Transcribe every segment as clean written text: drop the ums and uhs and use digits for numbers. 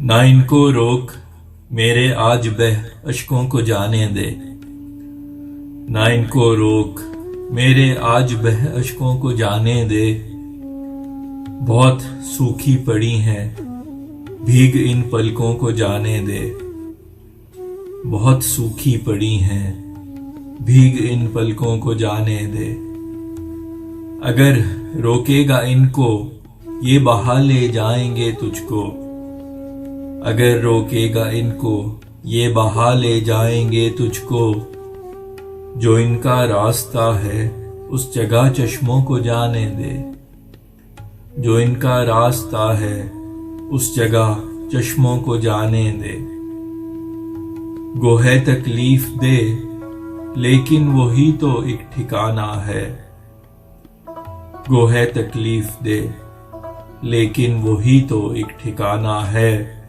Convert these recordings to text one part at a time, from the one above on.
ना इनको रोक, मेरे आज बह अश्कों को जाने दे। ना इनको रोक, मेरे आज बह अश्कों को जाने दे। बहुत सूखी पड़ी हैं, भीग इन पलकों को जाने दे। बहुत सूखी पड़ी हैं, भीग इन पलकों को जाने दे। अगर रोकेगा इनको, ये बहा ले जाएंगे तुझको। अगर रोकेगा इनको, ये बहा ले जाएंगे तुझको। जो इनका रास्ता है, उस जगह चश्मों को जाने दे। जो इनका रास्ता है, उस जगह चश्मों को जाने दे। गोहे तकलीफ दे, लेकिन वही तो एक ठिकाना है। गोहे तकलीफ दे, लेकिन वही तो एक ठिकाना है।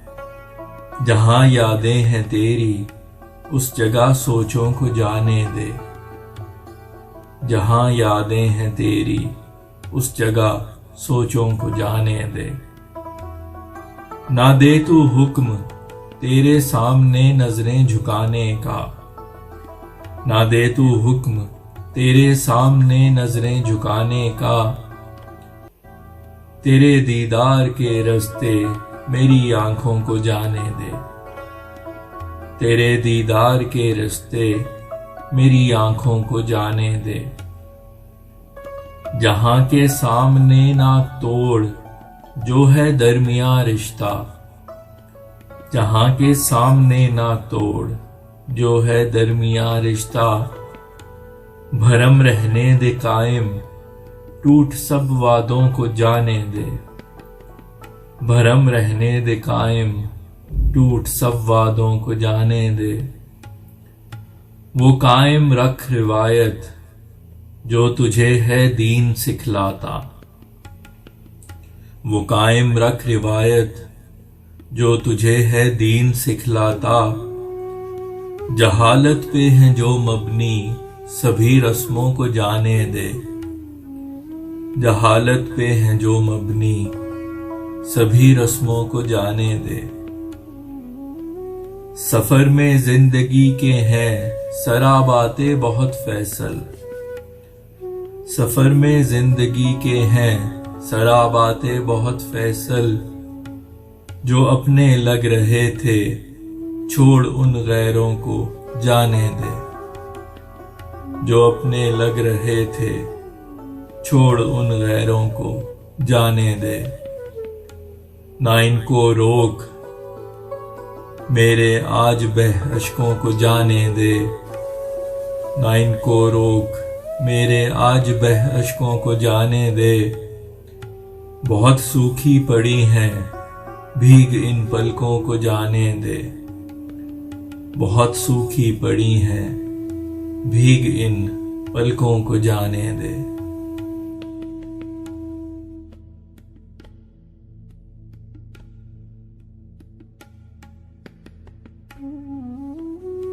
जहां यादें हैं तेरी, उस जगह सोचों को जाने दे। जहां यादें हैं तेरी, उस जगह सोचों को जाने दे। ना दे तू हुक्म, तेरे सामने नजरें झुकाने का। ना दे तू हुक्म, तेरे सामने नजरें झुकाने का। तेरे दीदार के रास्ते मेरी आंखों को जाने दे। तेरे दीदार के रास्ते मेरी आंखों को जाने दे। जहां के सामने ना तोड़, जो है दरमिया रिश्ता। जहां के सामने ना तोड़, जो है दरमिया रिश्ता। भरम रहने दे कायम, टूट सब वादों को जाने दे। भरम रहने दे कायम, टूट सब वादों को जाने दे। वो कायम रख रिवायत, जो तुझे है दीन सिखलाता। वो कायम रख रिवायत, जो तुझे है दीन सिखलाता। जहालत पे हैं जो मबनी, सभी रस्मों को जाने दे। जहालत पे हैं जो मबनी, सभी रस्मों को जाने दे। सफर में जिंदगी के हैं सराबाते बहुत फैसल। सफर में जिंदगी के हैं सराबाते बहुत फैसल। जो अपने लग रहे थे, छोड़ उन गैरों को जाने दे। जो अपने लग रहे थे, छोड़ उन गैरों को जाने दे। ना इनको रोक, मेरे आज बह अश्कों को जाने दे। ना इनको रोक, मेरे आज बह अश्कों को जाने दे। बहुत सूखी पड़ी हैं, भीग इन पलकों को जाने दे। बहुत सूखी पड़ी हैं, भीग इन पलकों को जाने दे।